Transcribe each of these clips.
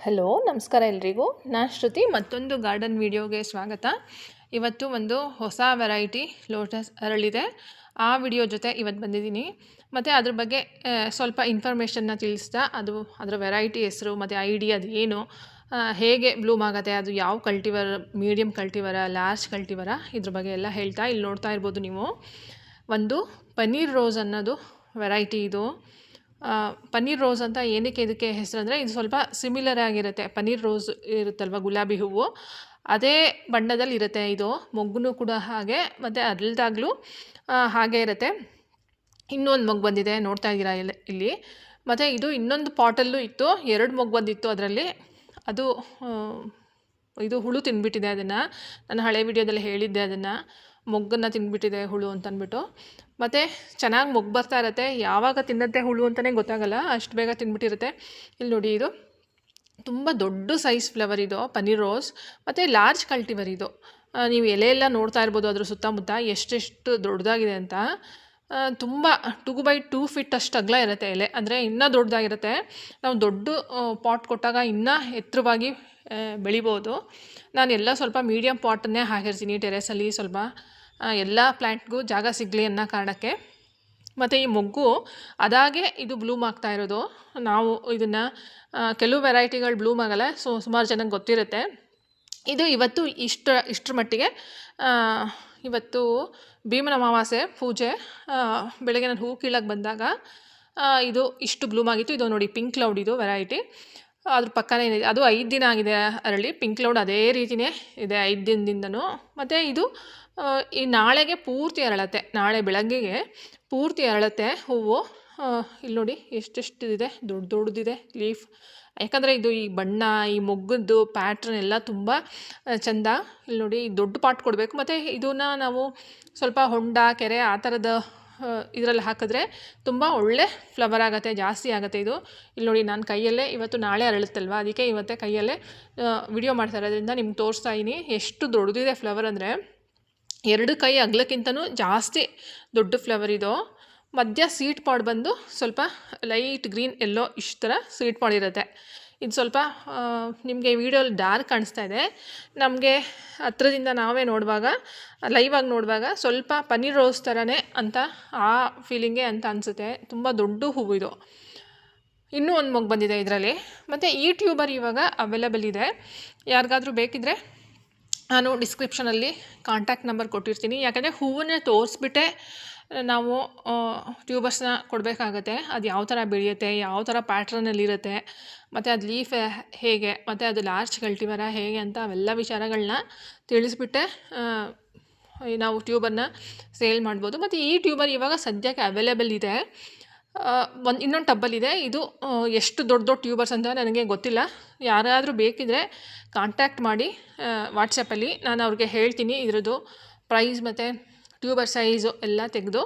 Hello ನಮಸ್ಕಾರ ಎಲ್ರಿಗೂ. ನಾನು ಶ್ರುತಿ, ಮತ್ತೊಂದು ಗಾರ್ಡನ್ ವಿಡಿಯೋಗೆ ಸ್ವಾಗತ. ಇವತ್ತು ಒಂದು ಹೊಸ ವೆರೈಟಿ ಲೋಟಸ್ ಅರಳಿದೆ, ಆ ವಿಡಿಯೋ ಜೊತೆ ಇವತ್ತು ಬಂದಿದ್ದೀನಿ. ಮತ್ತು ಅದ್ರ ಬಗ್ಗೆ ಸ್ವಲ್ಪ ಇನ್ಫಾರ್ಮೇಷನ್ನ ತಿಳಿಸ್ತಾ ಅದರ ವೆರೈಟಿ ಹೆಸರು ಮತ್ತು ಐಡಿಯಾ ಅದು ಏನು, ಹೇಗೆ ಬ್ಲೂಮ್ ಆಗುತ್ತೆ, ಅದು ಯಾವ ಕಲ್ಟಿವರ್, ಮೀಡಿಯಮ್ ಕಲ್ಟಿವರ, ಲಾರ್ಜ್ ಕಲ್ಟಿವರ, ಇದ್ರ ಬಗ್ಗೆ ಎಲ್ಲ ಹೇಳ್ತಾ ಇಲ್ಲಿ ನೋಡ್ತಾ ಇರ್ಬೋದು ನೀವು. ಒಂದು ಪನ್ನೀರ್ ರೋಸ್ ಅನ್ನೋದು ವೆರೈಟಿ ಇದು. ಪನ್ನೀರ್ ರೋಸ್ ಅಂತ ಏನಕ್ಕೆ ಇದಕ್ಕೆ ಹೆಸರು ಅಂದರೆ, ಇದು ಸ್ವಲ್ಪ ಸಿಮಿಲರ್ ಆಗಿರುತ್ತೆ. ಪನ್ನೀರ್ ರೋಸ್ ಇರುತ್ತಲ್ವ, ಗುಲಾಬಿ ಹೂವು, ಅದೇ ಬಣ್ಣದಲ್ಲಿ ಇರುತ್ತೆ. ಇದು ಮೊಗ್ಗು ಕೂಡ ಹಾಗೆ, ಮತ್ತು ಅರಳಿದಾಗಲೂ ಹಾಗೆ ಇರುತ್ತೆ. ಇನ್ನೊಂದು ಮೊಗ್ಗು ಬಂದಿದೆ, ನೋಡ್ತಾ ಇದ್ದೀರಾ ಇಲ್ಲಿ. ಮತ್ತು ಇದು ಇನ್ನೊಂದು ಪಾಟಲ್ಲೂ ಇತ್ತು, 2 ಮೊಗ್ಗು ಬಂದಿತ್ತು ಅದರಲ್ಲಿ. ಅದು ಇದು ಹುಳು ತಿಂದ್ಬಿಟ್ಟಿದೆ. ಅದನ್ನು ನಾನು ಹಳೆ ವಿಡಿಯೋದಲ್ಲಿ ಹೇಳಿದ್ದೆ, ಅದನ್ನು ಮೊಗ್ಗನ್ನು ತಿಂದ್ಬಿಟ್ಟಿದೆ ಹುಳು ಅಂತಂದ್ಬಿಟ್ಟು. ಮತ್ತು ಚೆನ್ನಾಗಿ ಮೊಗ್ಗು ಬರ್ತಾ ಇರುತ್ತೆ, ಯಾವಾಗ ತಿನ್ನತ್ತೆ ಹುಳು ಅಂತಲೇ ಗೊತ್ತಾಗಲ್ಲ, ಅಷ್ಟು ಬೇಗ ತಿಂದ್ಬಿಟ್ಟಿರುತ್ತೆ. ಇಲ್ಲಿ ನೋಡಿ, ಇದು ತುಂಬ ದೊಡ್ಡ ಸೈಜ್ ಫ್ಲವರ್ ಇದು ಪನ್ನೀರ್ ರೋಸ್, ಮತ್ತು ಲಾರ್ಜ್ ಕಲ್ಟಿವರ್ ಇದು. ನೀವು ಎಲೆ ಎಲ್ಲ ನೋಡ್ತಾ ಇರ್ಬೋದು ಅದ್ರ ಸುತ್ತಮುತ್ತ ಎಷ್ಟೆಷ್ಟು ದೊಡ್ಡದಾಗಿದೆ ಅಂತ. ತುಂಬ 2x2 ಫೀಟ್ ಅಷ್ಟು ಅಗಲ ಇರುತ್ತೆ ಎಲೆ, ಅಂದರೆ ಇನ್ನೂ ದೊಡ್ಡದಾಗಿರುತ್ತೆ. ನಾವು ದೊಡ್ಡ ಪಾಟ್ ಕೊಟ್ಟಾಗ ಇನ್ನೂ ಎತ್ತರವಾಗಿ ಬೆಳಿಬೋದು. ನಾನೆಲ್ಲ ಸ್ವಲ್ಪ ಮೀಡಿಯಮ್ ಪಾಟನ್ನೇ ಹಾಕಿರ್ತೀನಿ ಟೆರೆಸಲ್ಲಿ, ಸ್ವಲ್ಪ ಎಲ್ಲ ಪ್ಲ್ಯಾಂಟ್ಗೂ ಜಾಗ ಸಿಗಲಿ ಅನ್ನೋ ಕಾರಣಕ್ಕೆ. ಮತ್ತು ಈ ಮೊಗ್ಗು ಅದಾಗೆ ಇದು ಬ್ಲೂಮ್ ಆಗ್ತಾ ಇರೋದು. ನಾವು ಇದನ್ನು ಕೆಲವು ವೆರೈಟಿಗಳು ಬ್ಲೂಮ್ ಆಗಲ್ಲ, ಸುಮಾರು ಜನಕ್ಕೆ ಗೊತ್ತಿರುತ್ತೆ. ಇದು ಇವತ್ತು ಇಷ್ಟರ ಮಟ್ಟಿಗೆ, ಇವತ್ತು ಭೀಮನ ಅಮಾವಾಸ್ಯೆ ಪೂಜೆ, ಬೆಳಗ್ಗೆ ನಾನು ಹೂ ಕೀಳಕ್ಕೆ ಬಂದಾಗ ಇದು ಇಷ್ಟು ಬ್ಲೂಮ್ ಆಗಿತ್ತು. ಇದು ನೋಡಿ, ಪಿಂಕ್ ಕ್ಲೌಡ್ ಇದು ವೆರೈಟಿ. ಅದ್ರ ಪಕ್ಕನೇ ಇದೆ, ಅದು 5 ದಿನ ಆಗಿದೆ ಅರಳಿ. ಪಿಂಕ್ ಕ್ಲೌಡ್ ಅದೇ ರೀತಿಯೇ ಇದೆ 5 ದಿನದಿಂದನೂ. ಮತ್ತು ಇದು ಈ ನಾಳೆಗೆ ಪೂರ್ತಿ ಅರಳತ್ತೆ, ನಾಳೆ ಬೆಳಗ್ಗೆಗೆ ಪೂರ್ತಿ ಅರಳತ್ತೆ ಹೂವು. ಇಲ್ಲಿ ನೋಡಿ ಎಷ್ಟೆಷ್ಟಿದೆ, ದೊಡ್ಡದಿದೆ ಲೀಫ್. ಯಾಕಂದರೆ ಇದು ಈ ಬಣ್ಣ, ಈ ಮೊಗ್ಗದ್ದು ಪ್ಯಾಟ್ರನ್ ಎಲ್ಲ ತುಂಬ ಚೆಂದ. ಇಲ್ಲಿ ನೋಡಿ, ದೊಡ್ಡ ಪಾಟ್ ಕೊಡಬೇಕು. ಮತ್ತು ಇದನ್ನು ನಾವು ಸ್ವಲ್ಪ ಹೊಂಡ, ಕೆರೆ ಆ ಥರದ ಇದರಲ್ಲಿ ಹಾಕಿದ್ರೆ ತುಂಬ ಒಳ್ಳೆ ಫ್ಲವರ್ ಆಗುತ್ತೆ, ಜಾಸ್ತಿ ಆಗುತ್ತೆ ಇದು. ಇಲ್ಲಿ ನೋಡಿ, ನಾನು ಕೈಯಲ್ಲೇ ಇವತ್ತು ನಾಳೆ ಅರಳುತ್ತಲ್ವ, ಅದಕ್ಕೆ ಇವತ್ತೇ ಕೈಯಲ್ಲೇ ವಿಡಿಯೋ ಮಾಡ್ತಾ ಇರೋದ್ರಿಂದ ನಿಮ್ಗೆ ತೋರಿಸ್ತಾ ಇದ್ದೀನಿ. ಎಷ್ಟು ದೊಡ್ಡದಿದೆ ಫ್ಲವರ್ ಅಂದರೆ 2 ಕೈ ಅಗಲಕ್ಕಿಂತನೂ ಜಾಸ್ತಿ ದೊಡ್ಡ ಫ್ಲವರ್ ಇದು. ಮಧ್ಯ ಸೀಡ್ ಪಾಡ್ ಬಂದು ಸ್ವಲ್ಪ ಲೈಟ್ ಗ್ರೀನ್ ಎಲ್ಲೋ ಇಷ್ಟು ಥರ ಸೀಡ್ ಪಾಡ್ ಇರುತ್ತೆ. ಇದು ಸ್ವಲ್ಪ ನಿಮಗೆ ವಿಡಿಯೋಲಿ ಡಾರ್ಕ್ ಕಾಣಿಸ್ತಾ ಇದೆ, ನಮಗೆ ಹತ್ರದಿಂದ ನಾವೇ ನೋಡುವಾಗ, ಲೈವಾಗಿ ನೋಡುವಾಗ ಸ್ವಲ್ಪ ಪನ್ನೀರ್ ರೋಸ್ ಥರನೇ ಅಂತ ಆ ಫೀಲಿಂಗೇ ಅಂತ ಅನಿಸುತ್ತೆ. ತುಂಬ ದೊಡ್ಡ ಹೂವು ಇದು. ಇನ್ನೂ ಒಂದು ಮೊಗ್ಗು ಬಂದಿದೆ ಇದರಲ್ಲಿ. ಮತ್ತು ಈ ಟ್ಯೂಬರ್ ಇವಾಗ ಅವೈಲೇಬಲ್ ಇದೆ, ಯಾರಿಗಾದರೂ ಬೇಕಿದ್ದರೆ ನಾನು ಡಿಸ್ಕ್ರಿಪ್ಷನಲ್ಲಿ ಕಾಂಟ್ಯಾಕ್ಟ್ ನಂಬರ್ ಕೊಟ್ಟಿರ್ತೀನಿ. ಯಾಕಂದರೆ ಹೂವನ್ನೇ ತೋರಿಸ್ಬಿಟ್ಟೆ ನಾವು ಟ್ಯೂಬರ್ಸ್ನ ಕೊಡಬೇಕಾಗತ್ತೆ. ಅದು ಯಾವ ಥರ ಬೆಳೆಯುತ್ತೆ, ಯಾವ ಥರ ಪ್ಯಾಟ್ರನಲ್ಲಿರುತ್ತೆ, ಮತ್ತು ಅದು ಲೀಫ್ ಹೇಗೆ, ಮತ್ತು ಅದು ಲಾರ್ಜ್ ಕಲ್ಟಿವರ ಹೇಗೆ ಅಂತ ಅವೆಲ್ಲ ವಿಚಾರಗಳನ್ನ ತಿಳಿಸ್ಬಿಟ್ಟೆ ನಾವು ಟ್ಯೂಬರ್ನ ಸೇಲ್ ಮಾಡ್ಬೋದು. ಮತ್ತು ಈ ಟ್ಯೂಬರ್ ಇವಾಗ ಸದ್ಯಕ್ಕೆ ಅವೈಲೇಬಲ್ ಇದೆ. ಇನ್ನೊಂದು ಟಬ್ಬಲ್ಲಿದೆ. ಇದು ಎಷ್ಟು ದೊಡ್ಡ ಟ್ಯೂಬರ್ಸ್ ಅಂತ ನನಗೆ ಗೊತ್ತಿಲ್ಲ. ಯಾರಾದರೂ ಬೇಕಿದ್ದರೆ ಕಾಂಟ್ಯಾಕ್ಟ್ ಮಾಡಿ ವಾಟ್ಸಪ್ಪಲ್ಲಿ, ನಾನು ಅವ್ರಿಗೆ ಹೇಳ್ತೀನಿ ಇದ್ರದ್ದು ಪ್ರೈಸ್ ಮತ್ತು ಟ್ಯೂಬರ್ ಸೈಜು ಎಲ್ಲ ತೆಗೆದು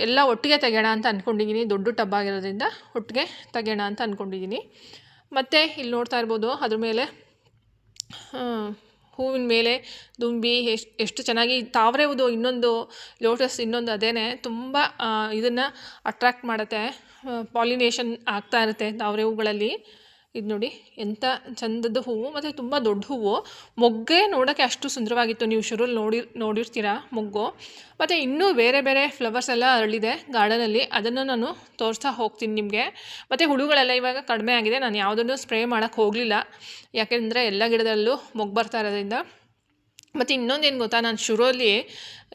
ಎಲ್ಲ ಒಟ್ಟಿಗೆ ತೆಗೆಯೋಣ ಅಂತ ಅಂದ್ಕೊಂಡಿದ್ದೀನಿ. ದೊಡ್ಡ ಟಬ್ ಆಗಿರೋದ್ರಿಂದ ಒಟ್ಟಿಗೆ ತೆಗೆಯೋಣ ಅಂತ ಅಂದ್ಕೊಂಡಿದ್ದೀನಿ. ಮತ್ತು ಇಲ್ಲಿ ನೋಡ್ತಾ ಇರ್ಬೋದು, ಅದ್ರ ಮೇಲೆ ಹೂವಿನ ಮೇಲೆ ದುಂಬಿ ಎಷ್ಟು ಚೆನ್ನಾಗಿ, ತಾವರೆ ಹೂದು ಇನ್ನೊಂದು ಲೋಟಸ್, ಇನ್ನೊಂದು ಅದೇನೆ ತುಂಬ ಇದನ್ನು ಅಟ್ರ್ಯಾಕ್ಟ್ ಮಾಡುತ್ತೆ, ಪಾಲಿನೇಷನ್ ಆಗ್ತಾ ಇರುತ್ತೆ ತಾವರೆ ಹೂಗಳಲ್ಲಿ. ಇದು ನೋಡಿ ಎಂಥ ಚಂದದ್ದು ಹೂವು, ಮತ್ತು ತುಂಬ ದೊಡ್ಡ ಹೂವು. ಮೊಗ್ಗೆ ನೋಡೋಕ್ಕೆ ಅಷ್ಟು ಸುಂದರವಾಗಿತ್ತು, ನೀವು ಶುರುಲ್ಲಿ ನೋಡಿರ್ತೀರ ಮೊಗ್ಗು. ಮತ್ತು ಇನ್ನೂ ಬೇರೆ ಬೇರೆ ಫ್ಲವರ್ಸ್ ಎಲ್ಲ ಅರಳಿದೆ ಗಾರ್ಡನಲ್ಲಿ, ಅದನ್ನು ನಾನು ತೋರಿಸ್ತಾ ಹೋಗ್ತೀನಿ ನಿಮಗೆ. ಮತ್ತು ಹುಳುಗಳೆಲ್ಲ ಇವಾಗ ಕಡಿಮೆ ಆಗಿದೆ, ನಾನು ಯಾವುದನ್ನು ಸ್ಪ್ರೇ ಮಾಡೋಕ್ಕೆ ಹೋಗಲಿಲ್ಲ, ಯಾಕೆಂದರೆ ಎಲ್ಲ ಗಿಡದಲ್ಲೂ ಮೊಗ್ಗು ಬರ್ತಾ ಇರೋದ್ರಿಂದ. ಮತ್ತು ಇನ್ನೊಂದೇನು ಗೊತ್ತಾ, ನಾನು ಶುರುವಲ್ಲಿ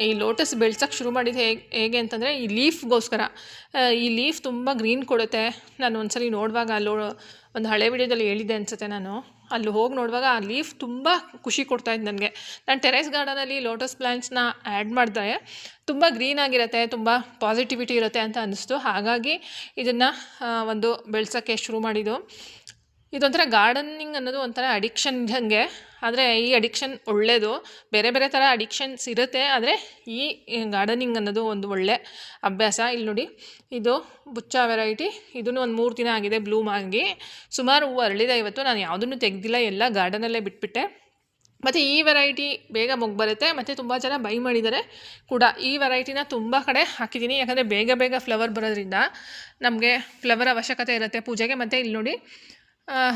ಈ ಲೋಟಸ್ ಬೆಳ್ಸೋಕ್ಕೆ ಶುರು ಮಾಡಿದ್ದು ಹೇಗೆ ಅಂತಂದರೆ, ಈ ಲೀಫ್ಗೋಸ್ಕರ. ಈ ಲೀಫ್ ತುಂಬ ಗ್ರೀನ್ ಕೊಡುತ್ತೆ. ನಾನು ಒಂದ್ಸಲಿ ನೋಡುವಾಗ ಒಂದು ಹಳೆ ವಿಡಿಯೋದಲ್ಲಿ ಹೇಳಿದ್ದೆ ಅನಿಸುತ್ತೆ, ನಾನು ಅಲ್ಲಿ ಹೋಗಿ ನೋಡುವಾಗ ಆ ಲೀಫ್ ತುಂಬ ಖುಷಿ ಕೊಡ್ತಾಯಿದ್ದು ನನಗೆ. ನಾನು ಟೆರೇಸ್ ಗಾರ್ಡನಲ್ಲಿ ಲೋಟಸ್ ಪ್ಲ್ಯಾಂಟ್ಸ್ನ ಆ್ಯಡ್ ಮಾಡಿದ್ರೆ ತುಂಬ ಗ್ರೀನ್ ಆಗಿರುತ್ತೆ, ತುಂಬ ಪಾಸಿಟಿವಿಟಿ ಇರುತ್ತೆ ಅಂತ ಅನ್ನಿಸ್ತು. ಹಾಗಾಗಿ ಇದನ್ನು ಒಂದು ಬೆಳ್ಸೋಕ್ಕೆ ಶುರು ಮಾಡಿದ್ದು. ಇದೊಂಥರ ಗಾರ್ಡನಿಂಗ್ ಅನ್ನೋದು ಒಂಥರ ಅಡಿಕ್ಷನ್ ಇದ್ದಂಗೆ, ಆದರೆ ಈ ಅಡಿಕ್ಷನ್ ಒಳ್ಳೆಯದು. ಬೇರೆ ಬೇರೆ ಥರ ಅಡಿಕ್ಷನ್ಸ್ ಇರುತ್ತೆ, ಆದರೆ ಈ ಗಾರ್ಡನಿಂಗ್ ಅನ್ನೋದು ಒಂದು ಒಳ್ಳೆ ಅಭ್ಯಾಸ. ಇಲ್ಲಿ ನೋಡಿ, ಇದು ಬುಚ್ಚ ವೆರೈಟಿ. ಇದನ್ನು ಒಂದು 3 ದಿನ ಆಗಿದೆ ಬ್ಲೂಮ್ ಆಗಿ. ಸುಮಾರು ಹೂವು ಅರಳಿದೆ ಇವತ್ತು. ನಾನು ಯಾವುದನ್ನು ತೆಗೆದಿಲ್ಲ, ಎಲ್ಲ ಗಾರ್ಡನಲ್ಲೇ ಬಿಟ್ಬಿಟ್ಟೆ. ಮತ್ತು ಈ ವೆರೈಟಿ ಬೇಗ ಮೊಗ್ಗು ಬರುತ್ತೆ, ಮತ್ತು ತುಂಬ ಜನ ಬೈ ಮಾಡಿದ್ದಾರೆ ಕೂಡ. ಈ ವೆರೈಟಿನ ತುಂಬ ಕಡೆ ಹಾಕಿದ್ದೀನಿ, ಯಾಕಂದರೆ ಬೇಗ ಬೇಗ ಫ್ಲವರ್ ಬರೋದ್ರಿಂದ ನಮಗೆ ಫ್ಲವರ್ ಅವಶ್ಯಕತೆ ಇರುತ್ತೆ ಪೂಜೆಗೆ. ಮತ್ತು ಇಲ್ಲಿ ನೋಡಿ,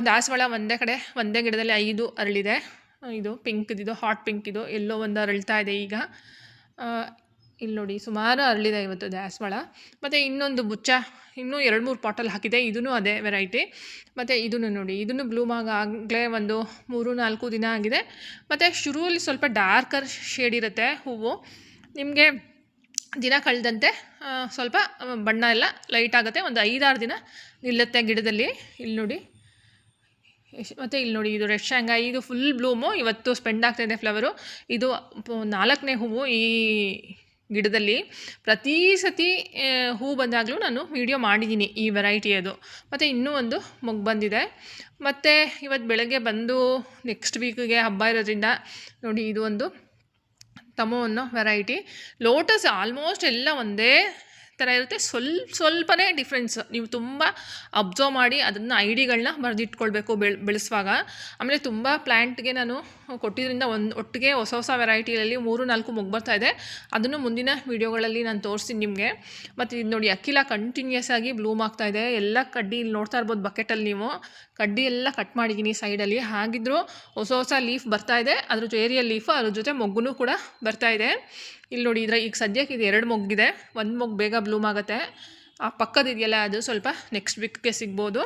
ದಾಸವಾಳ ಒಂದೇ ಗಿಡದಲ್ಲಿ 5 ಅರಳಿದೆ. ಇದು ಪಿಂಕ್ದಿದು, ಹಾಟ್ ಪಿಂಕ್ ಇದು, ಎಲ್ಲೋ ಒಂದು ಅರಳ್ತಾ ಇದೆ ಈಗ. ಇಲ್ಲಿ ನೋಡಿ ಸುಮಾರು ಅರಳಿದೆ ಇವತ್ತು ದಾಸವಾಳ. ಮತ್ತು ಇನ್ನೊಂದು ಬುಚ್ಚ ಇನ್ನೂ 2-3 ಪಾಟಲ್ಲಿ ಹಾಕಿದೆ, ಇದೂ ಅದೇ ವೆರೈಟಿ. ಮತ್ತು ಇದನ್ನು ನೋಡಿ, ಇದನ್ನು ಬ್ಲೂಮ್ ಆಗಲೇ ಒಂದು 3-4 ದಿನ ಆಗಿದೆ. ಮತ್ತು ಶುರುವಲ್ಲಿ ಸ್ವಲ್ಪ ಡಾರ್ಕರ್ ಶೇಡ್ ಇರುತ್ತೆ ಹೂವು, ನಿಮಗೆ ದಿನ ಕಳೆದಂತೆ ಸ್ವಲ್ಪ ಬಣ್ಣ ಎಲ್ಲ ಲೈಟ್ ಆಗುತ್ತೆ. ಒಂದು 5-6 ದಿನ ನಿಲ್ಲುತ್ತೆ ಗಿಡದಲ್ಲಿ. ಇಲ್ಲಿ ನೋಡಿ, ಮತ್ತು ಇಲ್ಲಿ ನೋಡಿ, ಇದು ರೆಡ್ ಶಾಂಘಾಯಿ, ಇದು ಫುಲ್ ಬ್ಲೂಮು, ಇವತ್ತು ಸ್ಪೆಂಡ್ ಆಗ್ತಾಯಿದೆ ಫ್ಲವರು. ಇದು 4ನೇ ಹೂವು ಈ ಗಿಡದಲ್ಲಿ. ಪ್ರತಿ ಸತಿ ಹೂ ಬಂದಾಗಲೂ ನಾನು ವಿಡಿಯೋ ಮಾಡಿದ್ದೀನಿ ಈ ವೆರೈಟಿಯದು. ಮತ್ತು ಇನ್ನೂ ಒಂದು ಮೊಗ್ಗು ಬಂದಿದೆ. ಮತ್ತು ಇವತ್ತು ಬೆಳಗ್ಗೆ ಬಂದು ನೆಕ್ಸ್ಟ್ ವೀಕಿಗೆ ಹಬ್ಬ ಇರೋದ್ರಿಂದ ನೋಡಿ, ಇದು ಒಂದು ತಮೋ ಅನ್ನೋ ವೆರೈಟಿ. ಲೋಟಸ್ ಆಲ್ಮೋಸ್ಟ್ ಎಲ್ಲ ಒಂದೇ ಥರ ಇರುತ್ತೆ, ಸ್ವಲ್ಪನೇ ಡಿಫ್ರೆನ್ಸ್. ನೀವು ತುಂಬ ಅಬ್ಸರ್ವ್ ಮಾಡಿ ಅದನ್ನು ಐಡಿಗಳನ್ನ ಬರೆದಿಟ್ಕೊಳ್ಬೇಕು ಬೆಳೆಸುವಾಗ. ಆಮೇಲೆ ತುಂಬ ಪ್ಲ್ಯಾಂಟ್ಗೆ ನಾನು ಕೊಟ್ಟಿದ್ದರಿಂದ ಒಟ್ಟಿಗೆ ಹೊಸ ವೆರೈಟಿಯಲ್ಲಿ 3-4 ಮೊಗ್ಗು ಬರ್ತಾಯಿದೆ. ಅದನ್ನು ಮುಂದಿನ ವೀಡಿಯೋಗಳಲ್ಲಿ ನಾನು ತೋರಿಸ್ತೀನಿ ನಿಮಗೆ. ಮತ್ತು ಇದು ನೋಡಿ, ಅಕ್ಕಿಲ ಕಂಟಿನ್ಯೂಸ್ ಆಗಿ ಬ್ಲೂಮ್ ಆಗ್ತಾಯಿದೆ. ಎಲ್ಲ ಕಡ್ಡಿ ಇಲ್ಲಿ ನೋಡ್ತಾ ಇರ್ಬೋದು ಬಕೆಟಲ್ಲಿ ನೀವು, ಕಡ್ಡಿ ಎಲ್ಲ ಕಟ್ ಮಾಡಿದ್ದೀನಿ ಸೈಡಲ್ಲಿ. ಹಾಗಿದ್ದರೂ ಹೊಸ ಲೀಫ್ ಬರ್ತಾಯಿದೆ, ಅದ್ರ ಏರಿಯಲ್ ಲೀಫು, ಅದ್ರ ಜೊತೆ ಮೊಗ್ಗು ಕೂಡ ಬರ್ತಾಯಿದೆ. ಇಲ್ಲಿ ನೋಡಿ, ಈಗ ಸದ್ಯಕ್ಕೆ ಇದು 2 ಮೊಗ್ಗಿದೆ. ಒಂದು ಮೊಗ್ಗು ಬೇಗ ಬ್ಲೂಮ್ ಆಗುತ್ತೆ, ಆ ಪಕ್ಕದಿದೆಯಲ್ಲ ಅದು ಸ್ವಲ್ಪ ನೆಕ್ಸ್ಟ್ ವೀಕ್ಗೆ ಸಿಗ್ಬೋದು.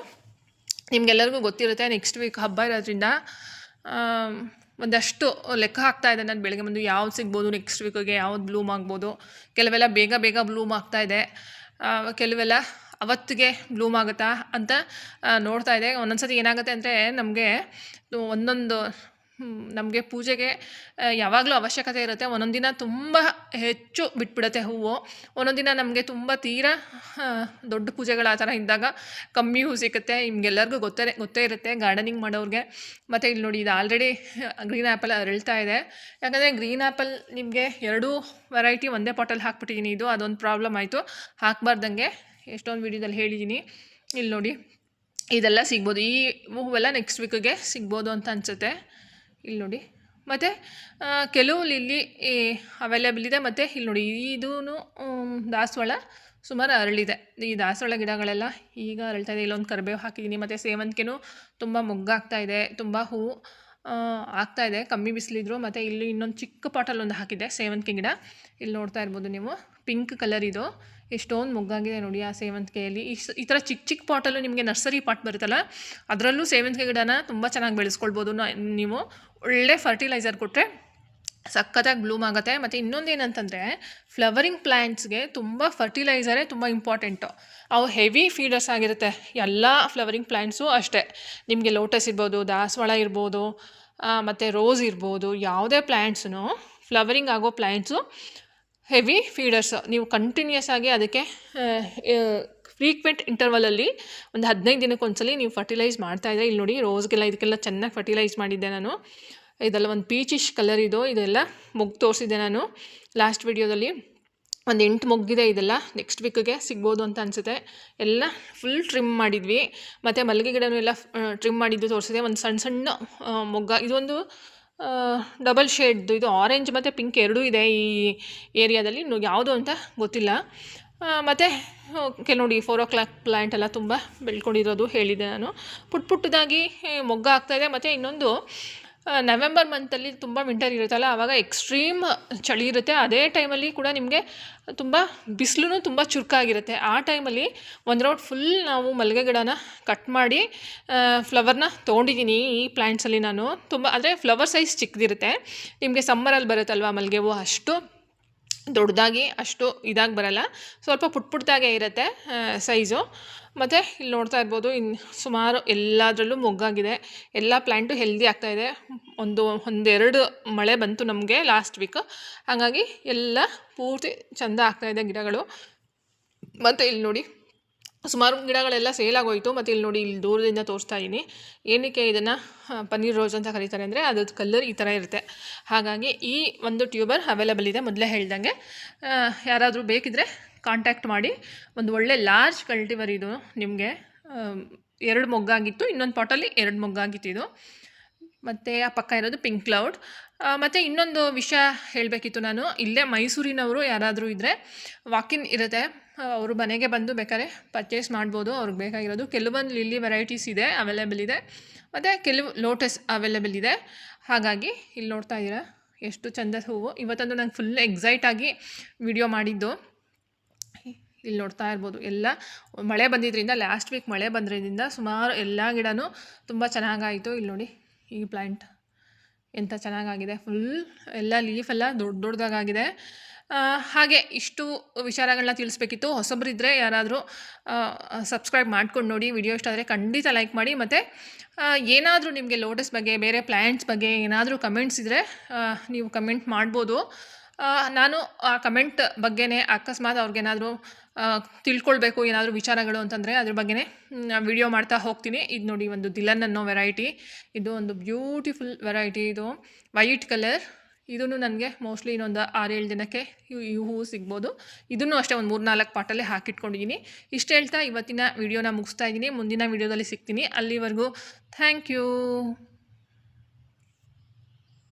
ನಿಮಗೆಲ್ಲರಿಗೂ ಗೊತ್ತಿರುತ್ತೆ, ನೆಕ್ಸ್ಟ್ ವೀಕ್ ಹಬ್ಬ ಇರೋದ್ರಿಂದ ಒಂದಷ್ಟು ಲೆಕ್ಕ ಹಾಕ್ತಾಯಿದೆ ನಾನು ಬೆಳಗ್ಗೆ ಬಂದು, ಯಾವ್ದು ಸಿಗ್ಬೋದು ನೆಕ್ಸ್ಟ್ ವೀಕಿಗೆ, ಯಾವ್ದು ಬ್ಲೂಮ್ ಆಗ್ಬೋದು. ಕೆಲವೆಲ್ಲ ಬೇಗ ಬ್ಲೂಮ್ ಆಗ್ತಾಯಿದೆ, ಕೆಲವೆಲ್ಲ ಅವತ್ತಿಗೆ ಬ್ಲೂಮ್ ಆಗುತ್ತಾ ಅಂತ ನೋಡ್ತಾ ಇದೆ. ಒಂದೊಂದು ಸತಿ ಏನಾಗುತ್ತೆ ಅಂದರೆ ನಮಗೆ ಪೂಜೆಗೆ ಯಾವಾಗಲೂ ಅವಶ್ಯಕತೆ ಇರುತ್ತೆ. ಒಂದೊಂದು ದಿನ ತುಂಬ ಹೆಚ್ಚು ಬಿಟ್ಬಿಡುತ್ತೆ ಹೂವು, ಒಂದೊಂದು ದಿನ ನಮಗೆ ತುಂಬ ತೀರಾ ದೊಡ್ಡ ಪೂಜೆಗಳು ಆ ಥರ ಇದ್ದಾಗ ಕಮ್ಮಿ ಹೂ ಸಿಗುತ್ತೆ. ನಿಮಗೆಲ್ಲರಿಗೂ ಗೊತ್ತೇ ಇರುತ್ತೆ ಗಾರ್ಡನಿಂಗ್ ಮಾಡೋರಿಗೆ. ಮತ್ತು ಇಲ್ಲಿ ನೋಡಿ, ಇದು ಆಲ್ರೆಡಿ ಗ್ರೀನ್ ಆ್ಯಪಲ್ ಅರಳ್ತಾ ಇದೆ. ಯಾಕಂದರೆ ಗ್ರೀನ್ ಆ್ಯಪಲ್ ನಿಮಗೆ 2 ವೆರೈಟಿ ಒಂದೇ ಪಾಟಲ್ಲಿ ಹಾಕ್ಬಿಟ್ಟಿದ್ದೀನಿ. ಅದೊಂದು ಪ್ರಾಬ್ಲಮ್ ಆಯಿತು, ಹಾಕಬಾರ್ದಂಗೆ ಎಷ್ಟೊಂದು ವೀಡಿಯೋದಲ್ಲಿ ಹೇಳಿದ್ದೀನಿ. ಇಲ್ಲಿ ನೋಡಿ, ಇದೆಲ್ಲ ಸಿಗ್ಬೋದು, ಈ ಹೂವೆಲ್ಲ ನೆಕ್ಸ್ಟ್ ವೀಕಿಗೆ ಸಿಗ್ಬೋದು ಅಂತ ಅನಿಸುತ್ತೆ. ಇಲ್ಲಿ ನೋಡಿ, ಮತ್ತು ಕೆಲವು ಲಿಲ್ಲಿ ಅವೈಲೇಬಲ್ ಇದೆ. ಮತ್ತು ಇಲ್ಲಿ ನೋಡಿ, ಇದೂ ದಾಸವಾಳ ಸುಮಾರು ಅರಳಿದೆ. ಈ ದಾಸವಾಳ ಗಿಡಗಳೆಲ್ಲ ಈಗ ಅರಳ್ತಾ ಇದೆ. ಇಲ್ಲೊಂದು ಕರಿಬೇವು ಹಾಕಿದ್ದೀನಿ. ಮತ್ತು ಸೇವಂತಿಗೆನೂ ತುಂಬ ಮೊಗ್ಗಾಗ್ತಾಯಿದೆ, ತುಂಬ ಹೂವು ಆಗ್ತಾಯಿದೆ, ಕಮ್ಮಿ ಬಿಸಿಲಿದ್ರು. ಮತ್ತು ಇಲ್ಲಿ ಇನ್ನೊಂದು ಚಿಕ್ಕ ಪಾಟಲ್ಲಿ ಒಂದು ಹಾಕಿದೆ ಸೇವಂತಿಗೆ ಗಿಡ. ಇಲ್ಲಿ ನೋಡ್ತಾ ಇರ್ಬೋದು ನೀವು, ಪಿಂಕ್ ಕಲರ್ ಇದು, ಎಷ್ಟೊಂದು ಮೊಗ್ಗಾಗಿದೆ ನೋಡಿ ಆ ಸೇವಂತಿಗೆಯಲ್ಲಿ. ಈ ಥರ ಚಿಕ್ಕ ಪಾಟಲ್ಲೂ ನಿಮಗೆ ನರ್ಸರಿ ಪಾಟ್ ಬರುತ್ತಲ್ಲ, ಅದರಲ್ಲೂ ಸೇವಂತಿಗೆ ಗಿಡನ ತುಂಬ ಚೆನ್ನಾಗಿ ಬೆಳೆಸ್ಕೊಳ್ಬೋದು ನೀವು. ಒಳ್ಳೆ ಫರ್ಟಿಲೈಸರ್ ಕೊಟ್ಟರೆ ಸಖತ್ತಾಗಿ ಬ್ಲೂಮ್ ಆಗುತ್ತೆ. ಮತ್ತು ಇನ್ನೊಂದು ಏನಂತಂದರೆ, ಫ್ಲವರಿಂಗ್ ಪ್ಲ್ಯಾಂಟ್ಸ್ಗೆ ತುಂಬ ಫರ್ಟಿಲೈಸರೇ ತುಂಬ ಇಂಪಾರ್ಟೆಂಟು. ಅವು ಹೆವಿ ಫೀಡರ್ಸ್ ಆಗಿರುತ್ತೆ. ಎಲ್ಲ ಫ್ಲವರಿಂಗ್ ಪ್ಲ್ಯಾಂಟ್ಸು ಅಷ್ಟೇ, ನಿಮಗೆ ಲೋಟಸ್ ಇರ್ಬೋದು, ದಾಸವಾಳ ಇರ್ಬೋದು, ಮತ್ತು ರೋಸ್ ಇರ್ಬೋದು, ಯಾವುದೇ ಪ್ಲ್ಯಾಂಟ್ಸೂ ಫ್ಲವರಿಂಗ್ ಆಗೋ ಪ್ಲ್ಯಾಂಟ್ಸು ಹೆವಿ ಫೀಡರ್ಸು. ನೀವು ಕಂಟಿನ್ಯೂಸ್ ಆಗಿ ಅದಕ್ಕೆ ಫ್ರೀಕ್ವೆಂಟ್ ಇಂಟರ್ವಲಲ್ಲಿ ಒಂದು 15 ದಿನಕ್ಕೊಂದ್ಸಲಿ ನೀವು ಫರ್ಟಿಲೈಸ್ ಮಾಡ್ತಾಯಿದ್ರೆ. ಇಲ್ಲಿ ನೋಡಿ, ರೋಸ್ಗೆಲ್ಲ ಇದಕ್ಕೆಲ್ಲ ಚೆನ್ನಾಗಿ ಫರ್ಟಿಲೈಸ್ ಮಾಡಿದ್ದೆ ನಾನು. ಇದೆಲ್ಲ ಒಂದು ಪೀಚಿಶ್ ಕಲರ್ ಇದೆಲ್ಲ ಮೊಗ್ಗು ತೋರಿಸಿದ್ದೆ ನಾನು ಲಾಸ್ಟ್ ವಿಡಿಯೋದಲ್ಲಿ. ಒಂದು 8 ಮೊಗ್ಗಿದೆ. ಇದೆಲ್ಲ ನೆಕ್ಸ್ಟ್ ವೀಕಿಗೆ ಸಿಗ್ಬೋದು ಅಂತ ಅನಿಸುತ್ತೆ. ಎಲ್ಲ ಫುಲ್ ಟ್ರಿಮ್ ಮಾಡಿದ್ವಿ. ಮತ್ತು ಮಲ್ಲಿಗೆ ಗಿಡನೂ ಎಲ್ಲ ಟ್ರಿಮ್ ಮಾಡಿದ್ದು ತೋರಿಸಿದೆ. ಒಂದು ಸಣ್ಣ ಮೊಗ್ಗ, ಇದೊಂದು ಡಬಲ್ ಶೇಡ್ದು, ಇದು ಆರೆಂಜ್ ಮತ್ತು ಪಿಂಕ್ ಎರಡೂ ಇದೆ ಈ ಏರಿಯಾದಲ್ಲಿ. ಯಾವುದು ಅಂತ ಗೊತ್ತಿಲ್ಲ. ಮತ್ತು ನೋಡಿ, 4 o'clock ಪ್ಲ್ಯಾಂಟ್ ಎಲ್ಲ ತುಂಬ ಬೆಳ್ಕೊಂಡಿರೋದು ಹೇಳಿದೆ ನಾನು. ಪುಟ್ಟದಾಗಿ ಮೊಗ್ಗ ಆಗ್ತಾಯಿದೆ. ಮತ್ತು ಇನ್ನೊಂದು, ನವೆಂಬರ್ ಮಂತಲ್ಲಿ ತುಂಬ ವಿಂಟರ್ ಇರುತ್ತಲ್ಲ, ಆವಾಗ ಎಕ್ಸ್ಟ್ರೀಮ್ ಚಳಿ ಇರುತ್ತೆ. ಅದೇ ಟೈಮಲ್ಲಿ ಕೂಡ ನಿಮಗೆ ತುಂಬ ಬಿಸಿಲು ತುಂಬ ಚುರುಕಾಗಿರುತ್ತೆ. ಆ ಟೈಮಲ್ಲಿ ಒಂದು ರೌಂಡ್ ಫುಲ್ ನಾವು ಮಲ್ಲಿಗೆ ಗಿಡನ ಕಟ್ ಮಾಡಿ ಫ್ಲವರ್ನ ತೊಗೊಂಡಿದ್ದೀನಿ ಈ ಪ್ಲ್ಯಾಂಟ್ಸಲ್ಲಿ ನಾನು. ತುಂಬ ಅಂದರೆ ಫ್ಲವರ್ ಸೈಜ್ ಚಿಕ್ಕದಿರುತ್ತೆ. ನಿಮಗೆ ಸಮ್ಮರಲ್ಲಿ ಬರುತ್ತಲ್ವ ಮಲ್ಲಿಗೆ ಹೂವು, ಅಷ್ಟು ದೊಡ್ಡದಾಗಿ ಅಷ್ಟು ಇದಾಗಿ ಬರಲ್ಲ, ಸ್ವಲ್ಪ ಪುಟ್ಟದಾಗೇ ಇರುತ್ತೆ ಸೈಜು. ಮತ್ತು ಇಲ್ಲಿ ನೋಡ್ತಾ ಇರ್ಬೋದು, ಸುಮಾರು ಎಲ್ಲದರಲ್ಲೂ ಮೊಗ್ಗಾಗಿದೆ. ಎಲ್ಲ ಪ್ಲ್ಯಾಂಟು ಹೆಲ್ದಿ ಆಗ್ತಾಯಿದೆ. ಒಂದೆರಡು ಮಳೆ ಬಂತು ನಮಗೆ ಲಾಸ್ಟ್ ವೀಕ್, ಹಾಗಾಗಿ ಎಲ್ಲ ಪೂರ್ತಿ ಚೆಂದ ಆಗ್ತಾಯಿದೆ ಗಿಡಗಳು. ಮತ್ತು ಇಲ್ಲಿ ನೋಡಿ, ಸುಮಾರು ಗಿಡಗಳೆಲ್ಲ ಸೇಲಾಗೋಯಿತು. ಮತ್ತು ಇಲ್ಲಿ ನೋಡಿ, ಇಲ್ಲಿ ದೂರದಿಂದ ತೋರಿಸ್ತಾ ಇದ್ದೀನಿ. ಏನಕ್ಕೆ ಇದನ್ನು ಪನ್ನೀರ್ ರೋಸ್ ಅಂತ ಕರೀತಾರೆ ಅಂದರೆ, ಅದ್ರದ್ದು ಕಲರ್ ಈ ಥರ ಇರುತ್ತೆ. ಹಾಗಾಗಿ ಈ ಒಂದು ಟ್ಯೂಬರ್ ಅವೈಲೇಬಲ್ ಇದೆ, ಮೊದಲೇ ಹೇಳ್ದಂಗೆ. ಯಾರಾದರೂ ಬೇಕಿದ್ದರೆ ಕಾಂಟ್ಯಾಕ್ಟ್ ಮಾಡಿ. ಒಂದು ಒಳ್ಳೆ ಲಾರ್ಜ್ ಕಲ್ಟಿವರ್ ಇದು. ನಿಮಗೆ 2 ಮೊಗ್ಗಾಗಿತ್ತು, ಇನ್ನೊಂದು ಪಾಟಲ್ಲಿ 2 ಮೊಗ್ಗಾಗಿತ್ತು ಇದು. ಮತ್ತು ಆ ಪಕ್ಕ ಇರೋದು ಪಿಂಕ್ ಕ್ಲೌಡ್. ಮತ್ತು ಇನ್ನೊಂದು ವಿಷಯ ಹೇಳಬೇಕಿತ್ತು ನಾನು. ಇಲ್ಲೇ ಮೈಸೂರಿನವರು ಯಾರಾದರೂ ಇದ್ದರೆ ವಾಕಿನ್ ಇರುತ್ತೆ, ಅವರು ಮನೆಗೆ ಬಂದು ಬೇಕಾದ್ರೆ ಪರ್ಚೇಸ್ ಮಾಡ್ಬೋದು ಅವ್ರಿಗೆ ಬೇಕಾಗಿರೋದು. ಕೆಲವೊಂದು ಲಿಲ್ಲಿ ವೆರೈಟೀಸ್ ಇದೆ, ಅವೈಲೇಬಲ್ ಇದೆ, ಮತ್ತು ಕೆಲವು ಲೋಟಸ್ ಅವೈಲೇಬಲ್ ಇದೆ. ಹಾಗಾಗಿ ಇಲ್ಲಿ ನೋಡ್ತಾ ಇದ್ದೀರಾ ಎಷ್ಟು ಚಂದ ಹೂವು. ಇವತ್ತಂದು ನಂಗೆ ಫುಲ್ ಎಕ್ಸೈಟ್ ಆಗಿ ವಿಡಿಯೋ ಮಾಡಿದ್ದು. ಇಲ್ಲಿ ನೋಡ್ತಾ ಇರ್ಬೋದು, ಎಲ್ಲ ಮಳೆ ಬಂದಿದ್ದರಿಂದ, ಲಾಸ್ಟ್ ವೀಕ್ ಮಳೆ ಬಂದ್ರಿಂದ ಸುಮಾರು ಎಲ್ಲ ಗಿಡನೂ ತುಂಬ ಚೆನ್ನಾಗಾಯಿತು. ಇಲ್ಲಿ ನೋಡಿ ಈ ಪ್ಲ್ಯಾಂಟ್ ಎಂಥ ಚೆನ್ನಾಗಾಗಿದೆ, ಫುಲ್ ಎಲ್ಲ ಲೀಫೆಲ್ಲ ದೊಡ್ಡ ದೊಡ್ಡದಾಗಿದೆ. ಹಾಗೆ ಇಷ್ಟು ವಿಚಾರಗಳನ್ನ ತಿಳಿಸ್ಬೇಕಿತ್ತು. ಹೊಸಬರಿದ್ದರೆ ಯಾರಾದರೂ ಸಬ್ಸ್ಕ್ರೈಬ್ ಮಾಡ್ಕೊಂಡು ನೋಡಿ. ವಿಡಿಯೋ ಇಷ್ಟ ಆದರೆ ಖಂಡಿತ ಲೈಕ್ ಮಾಡಿ. ಮತ್ತು ಏನಾದರೂ ನಿಮಗೆ ಲೋಟಸ್ ಬಗ್ಗೆ, ಬೇರೆ ಪ್ಲ್ಯಾಂಟ್ಸ್ ಬಗ್ಗೆ ಏನಾದರೂ ಕಮೆಂಟ್ಸ್ ಇದ್ದರೆ ನೀವು ಕಮೆಂಟ್ ಮಾಡ್ಬೋದು. ನಾನು ಆ ಕಮೆಂಟ್ ಬಗ್ಗೆನೇ ಅಕಸ್ಮಾತ್ ಅವ್ರಿಗೇನಾದರೂ ತಿಳ್ಕೊಳ್ಬೇಕು ಏನಾದರೂ ವಿಚಾರಗಳು ಅಂತಂದರೆ ಅದ್ರ ಬಗ್ಗೆನೇ ವಿಡಿಯೋ ಮಾಡ್ತಾ ಹೋಗ್ತೀನಿ. ಇದು ನೋಡಿ ಒಂದು ದಿಲನ್ ಅನ್ನೋ ವೆರೈಟಿ, ಇದು ಒಂದು ಬ್ಯೂಟಿಫುಲ್ ವೆರೈಟಿ. ಇದು ವೈಟ್ ಕಲರ್. ಇದೂ ನನಗೆ ಮೋಸ್ಟ್ಲಿ ಇನ್ನೊಂದು 6-7 ದಿನಕ್ಕೆ ಈ ಹೂವು ಸಿಗ್ಬೋದು. ಇದನ್ನು ಅಷ್ಟೇ ಒಂದು 3-4 ಪಾಟಲ್ಲೇ ಹಾಕಿಟ್ಕೊಂಡಿದ್ದೀನಿ. ಇಷ್ಟು ಹೇಳ್ತಾ ಇವತ್ತಿನ ವಿಡಿಯೋನ ಮುಗಿಸ್ತಾ ಇದ್ದೀನಿ. ಮುಂದಿನ ವಿಡಿಯೋದಲ್ಲಿ ಸಿಗ್ತೀನಿ. ಅಲ್ಲಿವರೆಗೂ ಥ್ಯಾಂಕ್ ಯು.